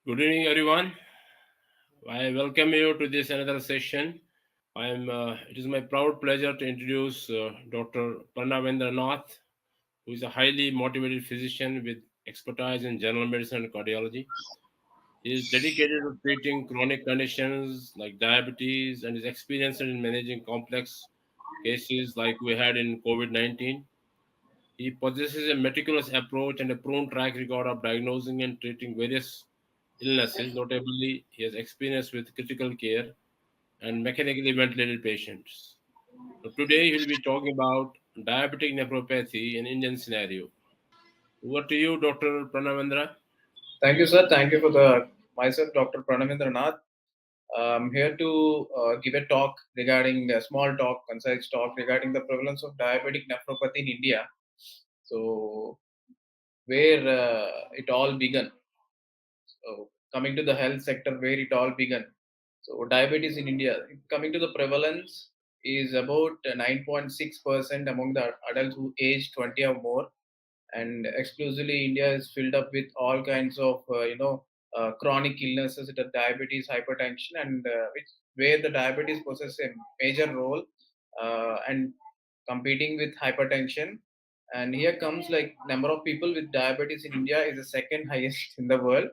Good evening, everyone. I welcome you to this another session. It is my proud pleasure to introduce Dr. Pranavendranath, who is a highly motivated physician with expertise in general medicine and cardiology. He is dedicated to treating chronic conditions like diabetes and is experienced in managing complex cases like we had in COVID 19. He possesses a meticulous approach and a proven track record of diagnosing and treating various illnesses. Notably, he has experience with critical care and mechanically ventilated patients. So today, he will be talking about diabetic nephropathy in Indian scenario. Over to you, Dr. Pranavendra. Thank you, sir. Thank you for the myself, Dr. Pranavendranath. I'm here to give a talk regarding a small talk, concise talk regarding the prevalence of diabetic nephropathy in India. So, where it all began. So, coming to the health sector, where it all began. So, diabetes in India, coming to the prevalence, is about 9.6% among the adults who age 20 or more, and exclusively India is filled up with all kinds of chronic illnesses, such as diabetes, hypertension, and where the diabetes possesses a major role and competing with hypertension. And here comes like number of people with diabetes in India is the second highest in the world.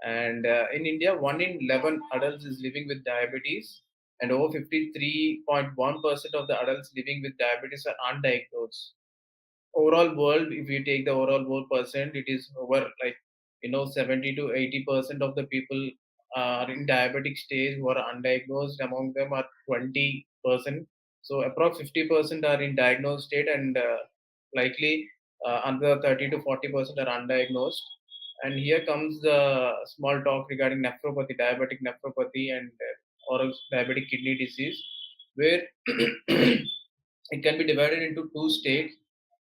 And in India, 1 in 11 adults is living with diabetes, and over 53.1% of the adults living with diabetes are undiagnosed. Overall world, if we take the overall world percent, it is over, like, 70 to 80% of the people are in diabetic stage who are undiagnosed. Among them are 20%, so approx 50% are in diagnosed state, and likely another 30 to 40% are undiagnosed. And here comes the small talk regarding nephropathy, diabetic nephropathy, and oral diabetic kidney disease, where it can be divided into two states,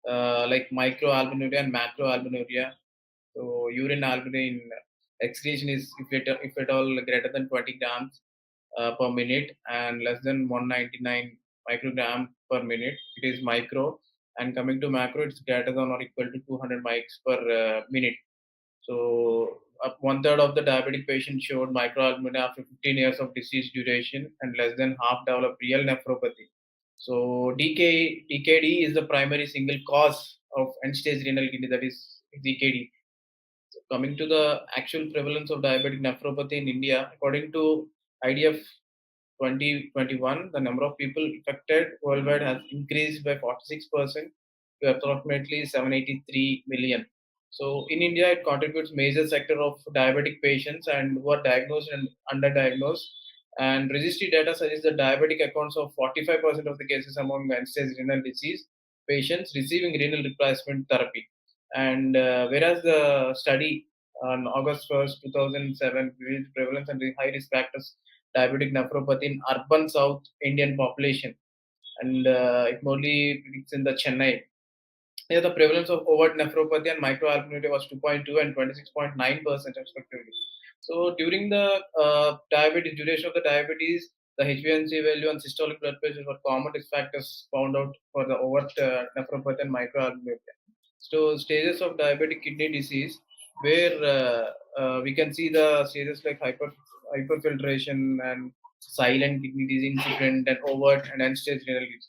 like microalbuminuria and macroalbuminuria. So urine albumin excretion is, if at all, greater than 20 grams per minute and less than 199 microgram per minute. It is micro. And coming to macro, it's greater than or equal to 200 mics per minute. So, one third of the diabetic patients showed microalbuminuria after 15 years of disease duration, and less than half developed real nephropathy. So, DKD is the primary single cause of end-stage renal kidney, that is DKD. So, coming to the actual prevalence of diabetic nephropathy in India, according to IDF 2021, the number of people affected worldwide has increased by 46% to approximately 783 million. So in India, it contributes major sector of diabetic patients and who are diagnosed and underdiagnosed. And registry data suggests that diabetic accounts of 45% of the cases among end-stage renal disease patients receiving renal replacement therapy. And whereas the study on August 1st, 2007 revealed prevalence and high risk factors diabetic nephropathy in urban South Indian population, and it mostly it's in the Chennai. Here, the prevalence of overt nephropathy and microalbuminuria was 2.2 and 26.9% respectively. So, during the duration of the diabetes, the HbA1c value and systolic blood pressure were common risk factors found out for the overt nephropathy and microalbuminuria. So, stages of diabetic kidney disease, where we can see the stages like hyperfiltration and silent kidney disease, incipient and overt and end-stage renal disease.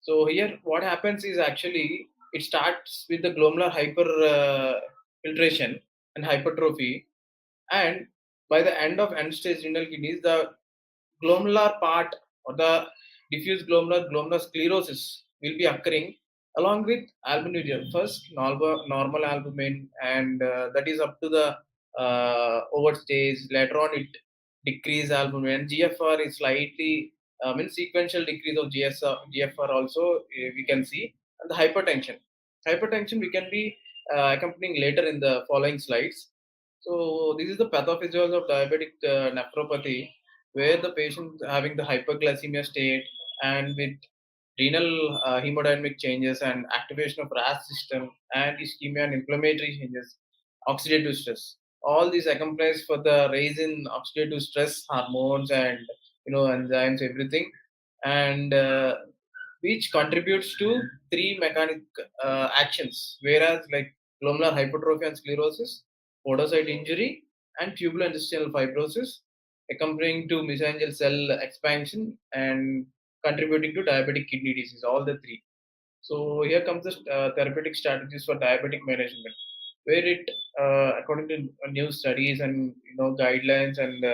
So here, what happens is actually it starts with the glomerular filtration and hypertrophy, and by the end of end-stage renal kidneys, the glomerular part or the diffuse glomerular sclerosis will be occurring along with albuminuria. First, normal albumin, and that is up to the over stage. Later on, it decrease albumin. GFR is slightly, means sequential decrease of GFR also, we can see. And the hypertension. Hypertension we can be accompanying later in the following slides. So this is the pathophysiology of diabetic nephropathy, where the patient having the hyperglycemia state and with renal hemodynamic changes and activation of RAS system and ischemia and inflammatory changes, oxidative stress. All these accompanies for the rise in oxidative stress hormones and enzymes, everything, and which contributes to three mechanic actions. Whereas like glomerular hypertrophy and sclerosis, podocyte injury, and tubulointestinal fibrosis, accompanying to mesangial cell expansion and contributing to diabetic kidney disease, all the three. So here comes the therapeutic strategies for diabetic management, where it, according to new studies and guidelines and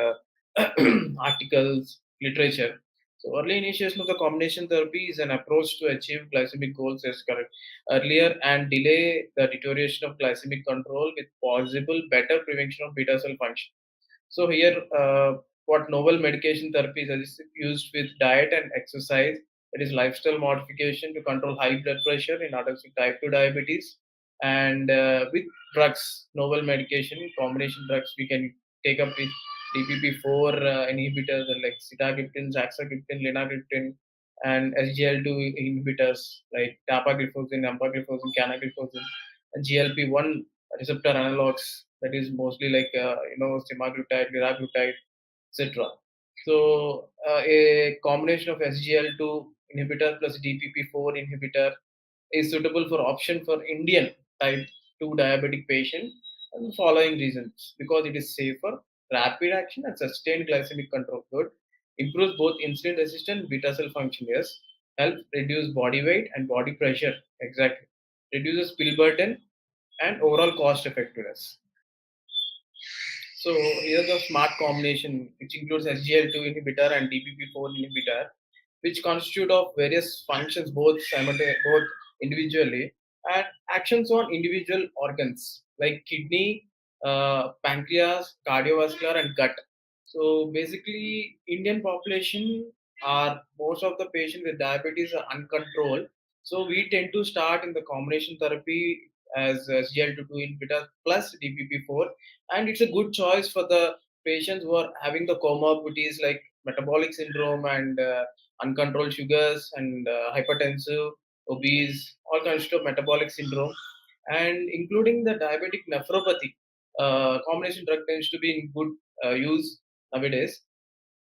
articles, literature. So early initiation of the combination therapy is an approach to achieve glycemic goals as correct earlier and delay the deterioration of glycemic control with possible better prevention of beta cell function. So here, what novel medication therapies are used with diet and exercise, that is lifestyle modification to control high blood pressure in adults with type 2 diabetes, and with drugs, novel medication, combination drugs we can take up with DPP4 inhibitors like sitagliptin, saxagliptin, linagliptin, and SGL2 inhibitors like dapagliflozin, empagliflozin, canagliflozin, and GLP-1 receptor analogs, that is mostly like semaglutide, liraglutide, etc. So a combination of SGL2 inhibitor plus DPP4 inhibitor is suitable for option for Indian type 2 diabetic patient and the following reasons: because it is safer, rapid action, and sustained glycemic control. Good. Improves both insulin resistance, beta cell function. Yes. Helps reduce body weight and body pressure. Exactly. Reduces pill burden and overall cost effectiveness. So here's a smart combination which includes SGL2 inhibitor and DPP4 inhibitor, which constitute of various functions both individually and actions on individual organs like kidney, pancreas, cardiovascular, and gut. So basically, Indian population are most of the patients with diabetes are uncontrolled. So we tend to start in the combination therapy as SGL2 inhibitor plus DPP4, and it's a good choice for the patients who are having the comorbidities like metabolic syndrome and uncontrolled sugars and hypertensive, obese, all kinds of metabolic syndrome, and including the diabetic nephropathy. Combination drug tends to be in good use nowadays.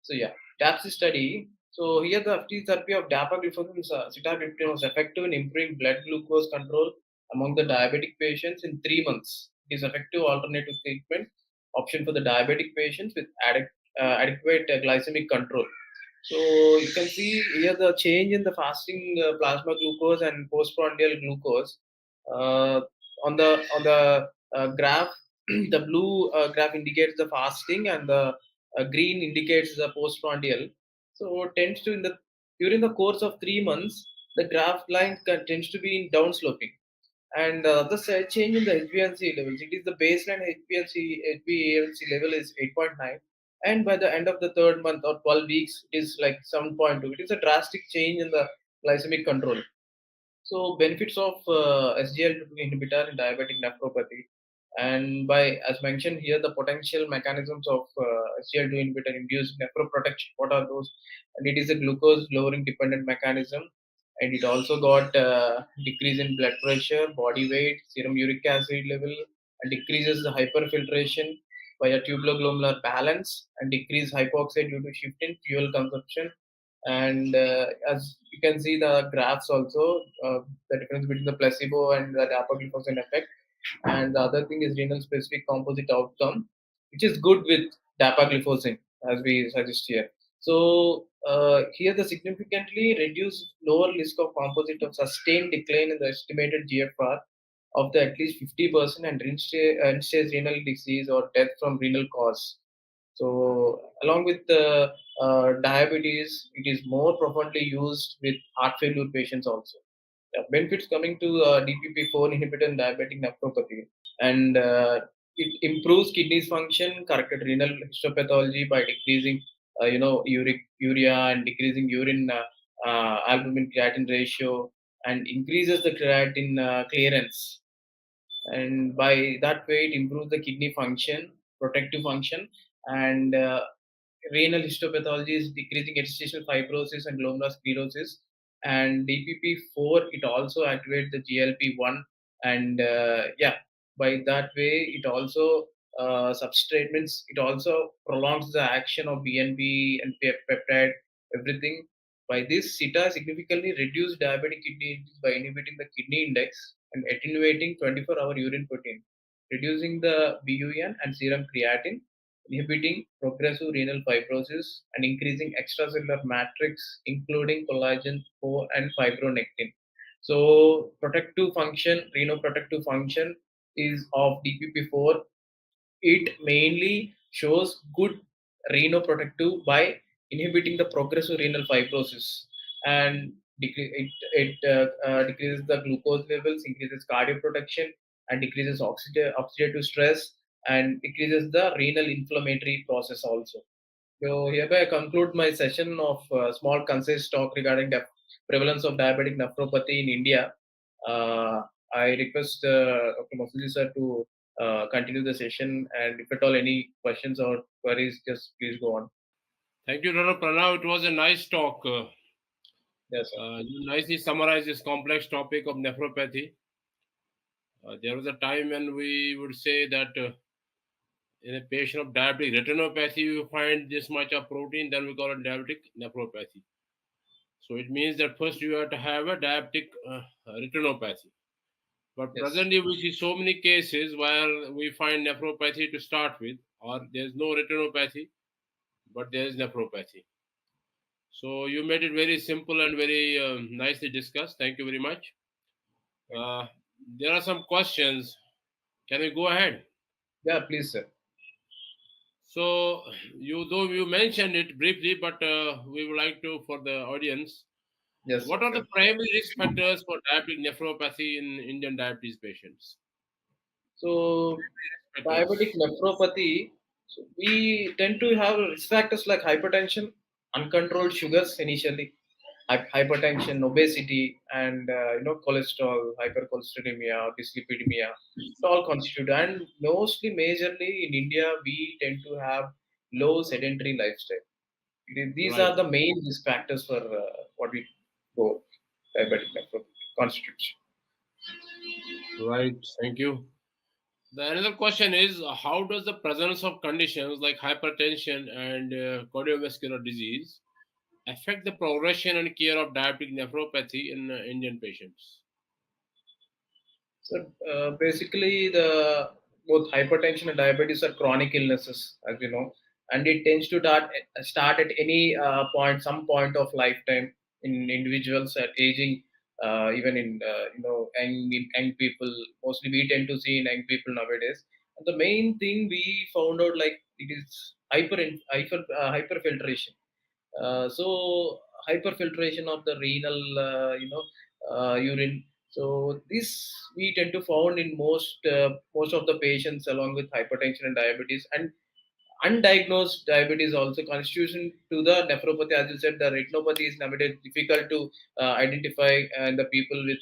So yeah, DAPS study. So here the FT therapy of dapagliflozin, sitagliptin was effective in improving blood glucose control among the diabetic patients in 3 months. It is effective alternative treatment option for the diabetic patients with adequate glycemic control. So you can see here the change in the fasting plasma glucose and postprandial glucose. Uh, on the graph, the blue graph indicates the fasting, and the green indicates the postprandial. So tends to in the during the course of 3 months, the graph line tends to be in downsloping, and the change in the HbA1c levels. It is the baseline HbA1c level is 8.9, and by the end of the third month or 12 weeks, it is like 7.2. It is a drastic change in the glycemic control. So benefits of SGLT2 inhibitor in diabetic nephropathy, and by as mentioned here, the potential mechanisms of SGLT2 inhibitor induced nephroprotection. What are those? And it is a glucose lowering dependent mechanism, and it also got decrease in blood pressure, body weight, serum uric acid level, and decreases the hyperfiltration via tubular balance, and decrease hypoxia due to shift in fuel consumption. And as you can see the graphs also, the difference between the placebo and the dapagliflozin effect, and the other thing is renal specific composite outcome, which is good with dapagliflozin as we suggest here. So here the significantly reduced lower risk of composite of sustained decline in the estimated GFR of the at least 50% and end-stage renal disease or death from renal cause. So along with the diabetes, it is more profoundly used with heart failure patients also. Benefits coming to DPP4 inhibitor in diabetic nephropathy, and it improves kidneys function, corrected renal histopathology by decreasing urea and decreasing urine albumin creatinine ratio, and increases the creatinine clearance, and by that way it improves the kidney function, protective function, and renal histopathology is decreasing interstitial fibrosis and glomerular sclerosis. And DPP4, it also activates the GLP-1, and yeah, by that way it also substrate means it also prolongs the action of BNP and peptide, everything. By this, SITA significantly reduced diabetic kidney disease by inhibiting the kidney index and attenuating 24-hour urine protein. reducing the BUN and serum creatine, inhibiting progressive renal fibrosis, and increasing extracellular matrix, including collagen 4 and fibronectin. So, protective function, renoprotective function is of DPP4. It mainly shows good renoprotective by inhibiting the progressive renal fibrosis, and decreases the glucose levels, increases cardioprotection, and decreases oxidative stress, and decreases the renal inflammatory process also. So hereby I conclude my session of small concise talk regarding the prevalence of diabetic nephropathy in India. Uh, I request Dr. Masudi sir to continue the session, and if at all any questions or queries, just please go on. Thank you, Dr. Pranav. It was a nice talk. Yes, sir. You nicely summarized this complex topic of nephropathy. There was a time when we would say that in a patient of diabetic retinopathy, you find this much of protein, then we call it diabetic nephropathy. So it means that first you have to have a diabetic retinopathy. But Yes, presently, we see so many cases where we find nephropathy to start with, or there's no retinopathy, but there is nephropathy. So you made it very simple and very nicely discussed. Thank you very much. thank you. Uh, there are some questions. Can we go ahead? Yeah, please, sir. So though you mentioned it briefly, but we would like to for the audience. Yes, sir. What are the Sure. primary risk factors for diabetic nephropathy in Indian diabetes patients? So diabetic Factors, nephropathy, so we tend to have risk factors like hypertension, uncontrolled sugars initially, hypertension, obesity, and cholesterol, hypercholesterolemia, dyslipidemia. It all constitute, and mostly majorly in India, we tend to have low sedentary lifestyle. These right? are the main risk factors for what we go diabetic nephropathy constitutes. Right. Thank you. The another question is how does the presence of conditions like hypertension and cardiovascular disease affect the progression and care of diabetic nephropathy in Indian patients? So basically, the both hypertension and diabetes are chronic illnesses, as you know, and it tends to start at any point, some point of lifetime in individuals at aging, even in young people. Mostly, we tend to see in young people nowadays. And the main thing we found out, like it is hyperfiltration. So hyperfiltration of the renal, urine. So this we tend to found in most of the patients along with hypertension and diabetes, and undiagnosed diabetes also constitution to the nephropathy. As you said, the retinopathy is nowadays difficult to identify in the people with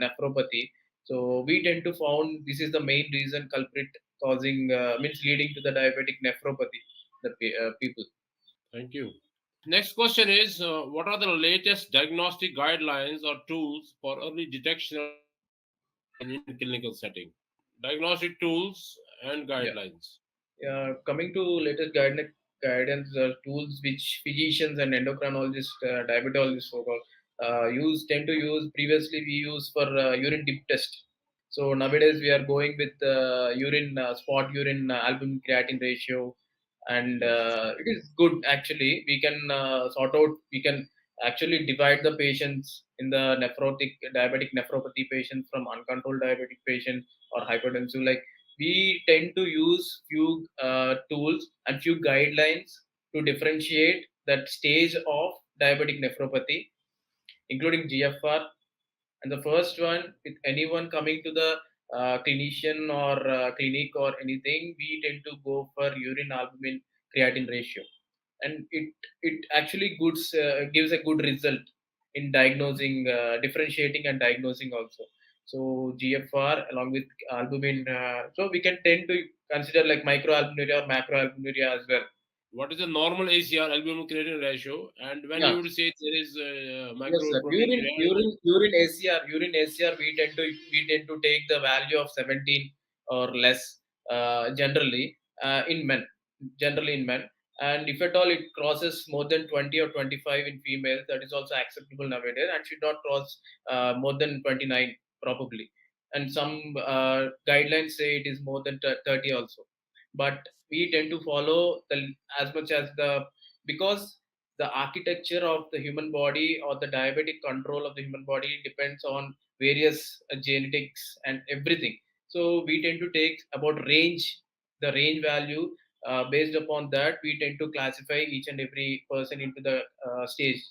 nephropathy. So we tend to found this is the main reason culprit causing means leading to the diabetic nephropathy. People. Thank you. Next question is what are the latest diagnostic guidelines or tools for early detection of nephropathy in Indian clinical setting? Diagnostic tools and Yeah. guidelines. Coming to latest guidance tools which physicians and endocrinologists, diabetologists use tend to use. Previously, we use for urine dip test. So nowadays we are going with urine spot urine albumin creatine ratio, and Yes. it is good actually. We can sort out. We can actually divide the patients in the diabetic nephropathy patients from uncontrolled diabetic patient or hypertensive. Like we tend to use few tools and few guidelines to differentiate that stage of diabetic nephropathy, including GFR. And the first one, with anyone coming to the clinician or clinic or anything, we tend to go for urine albumin creatine ratio, and it actually gives a good result in diagnosing, differentiating and diagnosing also. So GFR along with albumin, so we can tend to consider like microalbuminuria or macroalbuminuria as well. What is the normal ACR albumin creatine ratio? And when Yeah. you would say there is Yes, sir. microproteinuria, Urine ACR, we tend to take the value of 17 or less, generally in men, generally in men. And if at all it crosses more than 20 or 25 in females, that is also acceptable nowadays, and should not cross more than 29 probably. and some guidelines say it is more than 30 also. But we tend to follow the as much as the, because the architecture of the human body or the diabetic control of the human body depends on various genetics and everything. So we tend to take about range, the range value. Based upon that, we tend to classify each and every person into the stage.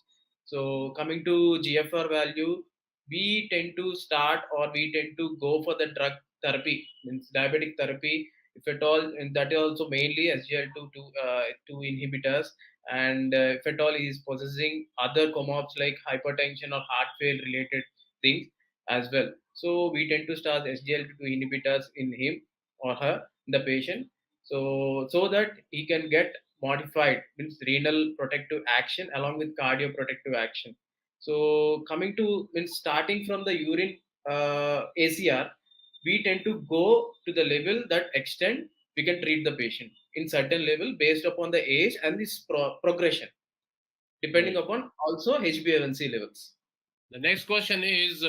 So coming to GFR value, we tend to start, or we tend to go for the drug therapy, means diabetic therapy, if at all, and that is also mainly SGL2 2 inhibitors. And if at all he is possessing other comorbs like hypertension or heart failure related things as well. So we tend to start SGL2 inhibitors in him or her, the patient, so that he can get modified, means renal protective action along with cardio protective action. So coming to, means starting from the urine ACR, we tend to go to the level that extent we can treat the patient in certain level based upon the age and this progression, depending Right. upon also HbA1c levels. The next question is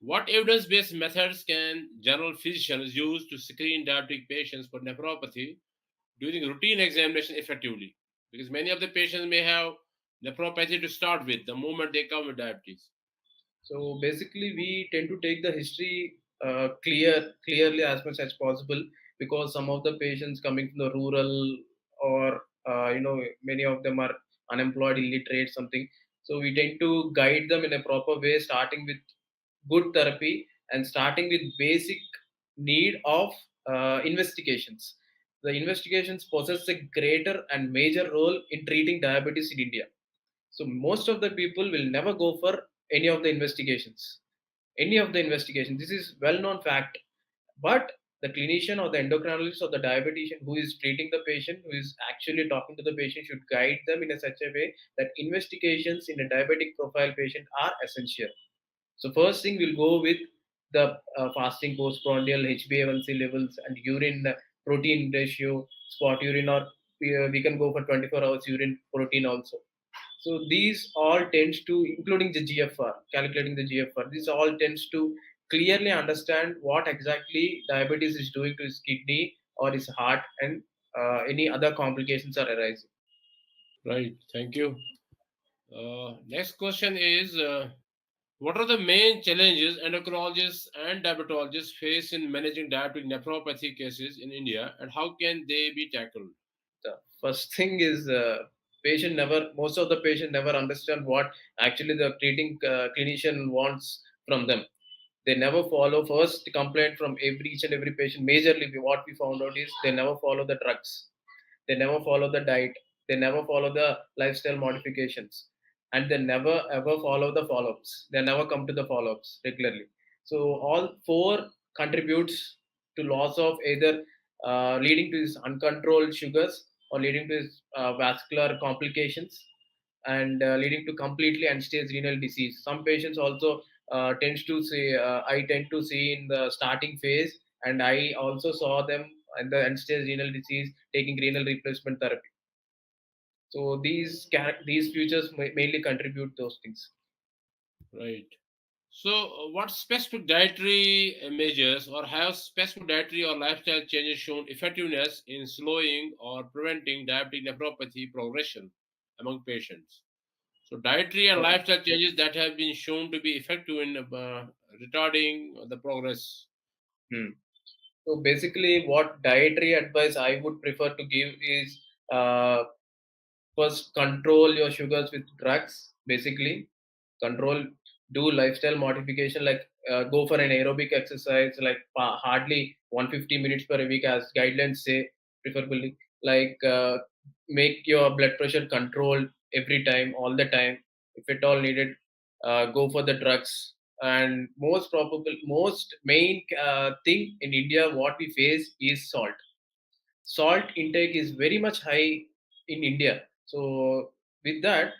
what evidence based methods can general physicians use to screen diabetic patients for nephropathy during routine examination effectively? Because many of the patients may have nephropathy to start with the moment they come with diabetes. So basically, we tend to take the history clearly as much as possible, because some of the patients coming from the rural, or many of them are unemployed, illiterate, something. So we tend to guide them in a proper way, starting with good therapy and starting with basic need of investigations. The investigations possess a greater and major role in treating diabetes in India. So most of the people will never go for any of the investigations. Any of the investigations. This is well-known fact. But the clinician or the endocrinologist or the dietitian who is treating the patient, who is actually talking to the patient, should guide them in a such a way that investigations in a diabetic profile patient are essential. So first thing we'll go with the fasting postprandial HbA1c levels and urine protein ratio, spot urine, or we can go for 24 hours urine protein also. So these all tends to, including the GFR, calculating the GFR, this all tends to clearly understand what exactly diabetes is doing to his kidney or his heart, and any other complications are arising. Right. Thank you. Next question is what are the main challenges endocrinologists and diabetologists face in managing diabetic nephropathy cases in India, and how can they be tackled? The first thing is, patient never, most of the patient never understand what actually the treating clinician wants from them. They never follow. First complaint from every each and every patient, majorly what we found out is they never follow the drugs, they never follow the diet, they never follow the lifestyle modifications, and they never ever follow the follow-ups. They never come to the follow-ups regularly. So all four contributes to loss of either leading to this uncontrolled sugars, or leading to this, vascular complications, and leading to completely end-stage renal disease. Some patients also tends to say, I tend to see in the starting phase, and I also saw them in the end-stage renal disease taking renal replacement therapy. So these features mainly contribute those things. Right. So, what specific dietary measures, or have specific dietary or lifestyle changes shown effectiveness in slowing or preventing diabetic nephropathy progression among patients? So, dietary and lifestyle changes that have been shown to be effective in retarding the progress. Hmm. So basically, what dietary advice I would prefer to give is, uh, first control your sugars with drugs. Basically, control, do lifestyle modification, like go for an aerobic exercise, like hardly 150 minutes per week as guidelines say, preferably. Like make your blood pressure controlled every time, all the time. If at all needed, go for the drugs. And most probable, most main thing in India what we face is salt intake is very much high in India. So with that,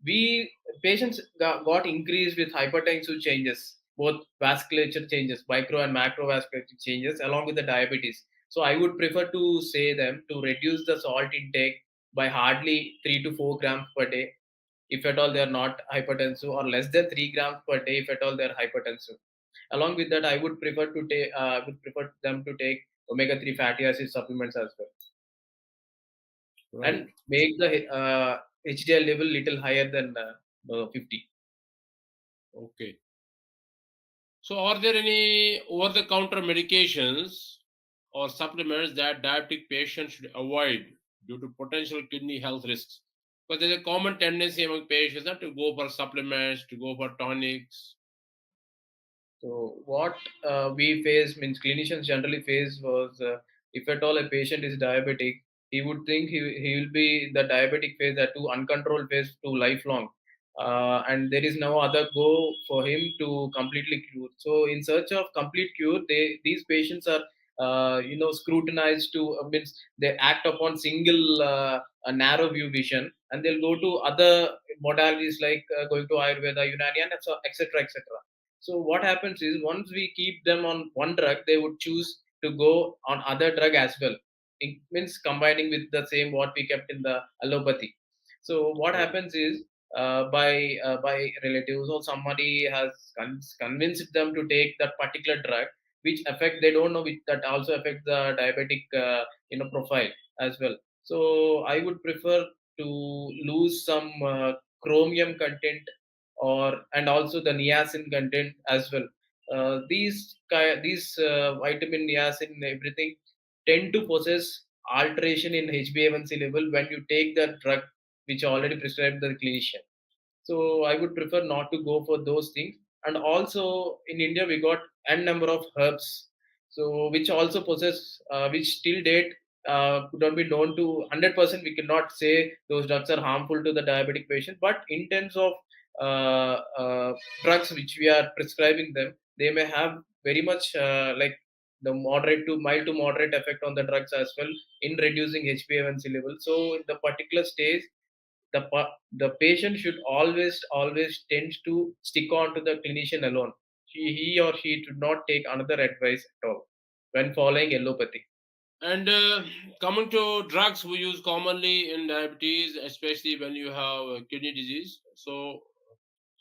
we patients got increased with hypertensive changes, both vasculature changes, micro and macrovascular changes, along with the diabetes. So I would prefer to say them to reduce the salt intake by hardly 3 to 4 grams per day, if at all they are not hypertensive, or less than 3 grams per day if at all they are hypertensive. Along with that, I would prefer to take would prefer them to take omega-3 fatty acid supplements as well, Right. and make the HDL level little higher than 50. Okay. So, are there any over-the-counter medications or supplements that diabetic patients should avoid due to potential kidney health risks? Because there's a common tendency among patients not to go for supplements, to go for tonics. So what we face, means clinicians generally face, was if at all a patient is diabetic, he would think he will be the diabetic phase, that to uncontrolled phase to lifelong, and there is no other go for him to completely cure. So in search of complete cure, these patients are scrutinized to means they act upon single a narrow view vision, and they'll go to other modalities like going to Ayurveda, Unani, and etc. etc. So what happens is, once we keep them on one drug, they would choose to go on other drug as well. It means combining with the same what we kept in the allopathy. So what Right. happens is, by relatives or somebody has convinced them to take that particular drug, which affect, they don't know, which that also affects the diabetic profile as well. So I would prefer to lose some chromium content, or and also the niacin content as well. These vitamin, niacin, everything tend to possess alteration in HbA1c level when you take the drug which already prescribed the clinician. So I would prefer not to go for those things. And also in India, we got n number of herbs, so which also possess, which till date could not be known to 100%. We cannot say those drugs are harmful to the diabetic patient, but in terms of uh, uh, drugs which we are prescribing them, they may have very much like the moderate to mild to moderate effect on the drugs as well in reducing HbA1c level. So in the particular stage, the patient should always tend to stick on to the clinician alone. He or she should not take another advice at all when following allopathy. And coming to drugs we use commonly in diabetes, especially when you have kidney disease. So,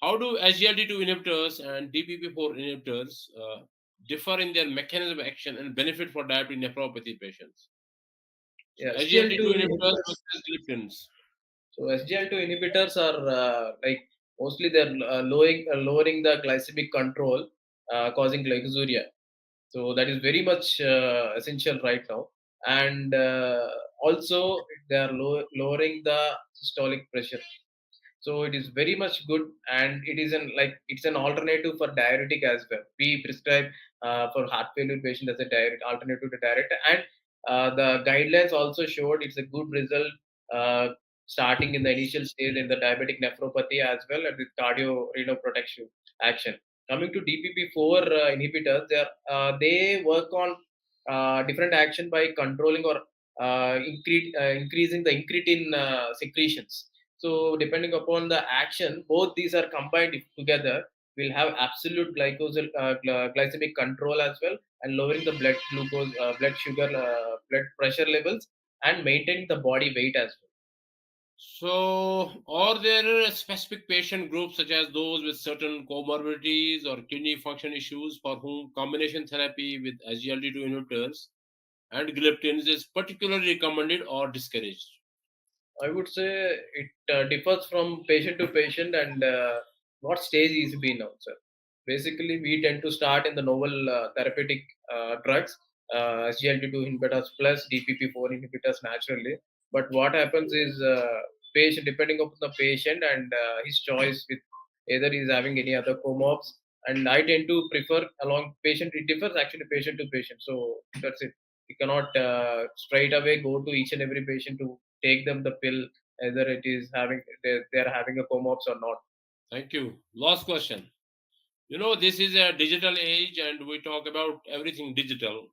how do SGLT2 inhibitors and DPP4 inhibitors differ in their mechanism of action and benefit for diabetic nephropathy patients? So, Yeah, SGLT2 SGL2 inhibitors inhibitors. versus gliptins. So SGL2 inhibitors are like mostly they're lowering the glycemic control, causing glycosuria. So that is very much essential right now. And also they are lowering the systolic pressure. So it is very much good, and it is an like it's an alternative for diuretic as well. We prescribe for heart failure patient as a diuretic alternative to diuretic, and the guidelines also showed it's a good result, uh, starting in the initial stage in the diabetic nephropathy as well as with cardio renal protection action. Coming to DPP4 inhibitors, they work on different action by controlling or increasing the incretin secretions. So depending upon the action, both these are combined together, will have absolute glycemic control as well, and lowering the blood glucose, blood sugar, blood pressure levels, and maintaining the body weight as well. So, are there specific patient groups such as those with certain comorbidities or kidney function issues for whom combination therapy with SGLT2 inhibitors and gliptins is particularly recommended or discouraged? I would say it differs from patient to patient, and what stage is being on, sir. Basically, we tend to start in the novel therapeutic drugs, SGLT2 inhibitors plus DPP4 inhibitors naturally. But what happens is, patient, depending upon the patient and his choice, with either he's having any other comorbs, and I tend to prefer along patient. It differs actually patient to patient. So that's it. You cannot straight away go to each and every patient to take them the pill, either it is having they're having a comorbs or not. Thank you. Last question. You know, this is a digital age and we talk about everything digital.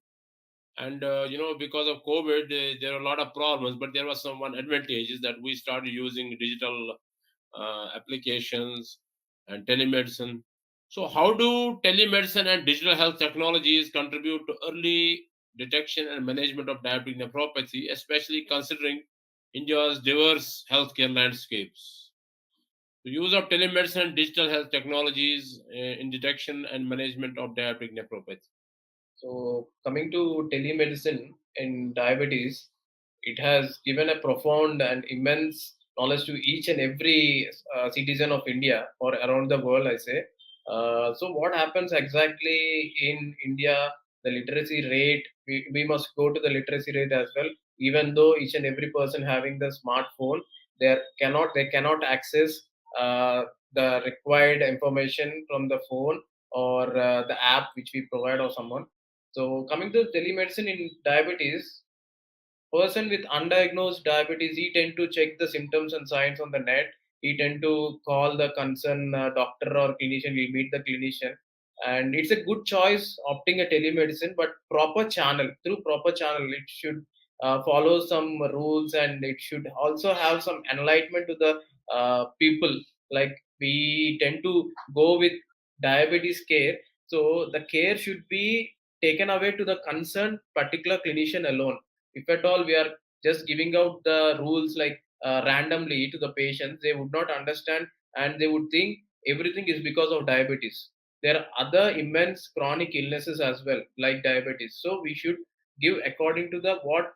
And, because of COVID, there are a lot of problems, but there was some one advantages that we started using digital applications and telemedicine. So, how do telemedicine and digital health technologies contribute to early detection and management of diabetic nephropathy, especially considering India's diverse healthcare landscapes? The use of telemedicine and digital health technologies in detection and management of diabetic nephropathy. So, coming to telemedicine in diabetes, it has given a profound and immense knowledge to each and every citizen of India or around the world, I say. So, what happens exactly in India? The literacy rate, we must go to the literacy rate as well. Even though each and every person having the smartphone, they cannot access uh, the required information from the phone or the app which we provide or someone. So coming to telemedicine in diabetes, person with undiagnosed diabetes, he tend to check the symptoms and signs on the net. He tend to call the concerned doctor or clinician. He'll meet the clinician, and it's a good choice opting a telemedicine, but proper channel through proper channel. It should follow some rules, and it should also have some enlightenment to the people. Like we tend to go with diabetes care, so the care should be taken away to the concerned particular clinician alone. If at all we are just giving out the rules like randomly to the patients, they would not understand, and they would think everything is because of diabetes. There are other immense chronic illnesses as well, like diabetes. So we should give according to the what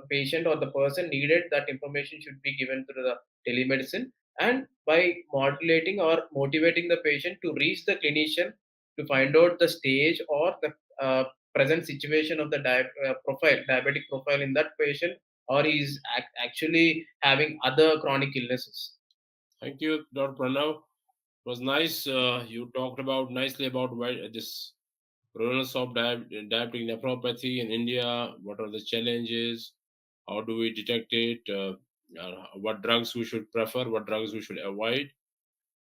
patient or the person needed. That information should be given through the telemedicine, and by modulating or motivating the patient to reach the clinician to find out the stage or the present situation of the diabetic profile in that patient, or is actually having other chronic illnesses. Thank you, Dr. Pranav. It was nice. You talked about nicely about why this prevalence of diabetic nephropathy in India. What are the challenges? How do we detect it? What drugs we should prefer? What drugs we should avoid?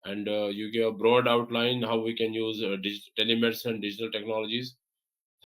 And you give a broad outline how we can use telemedicine and digital technologies.